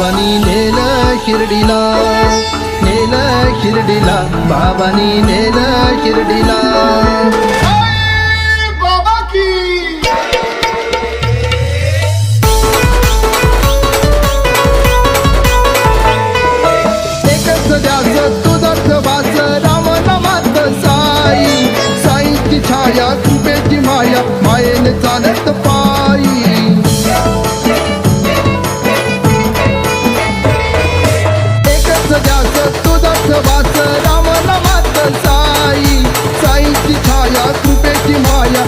बाबांनी नेलं शिर्डीला, नेलं शिर्डीला, बाबांनी नेलं शिर्डीला. बाबा की एकच ध्यास तुझंच वास राम नामात साई, साईची छाया कृपेची माया मायेने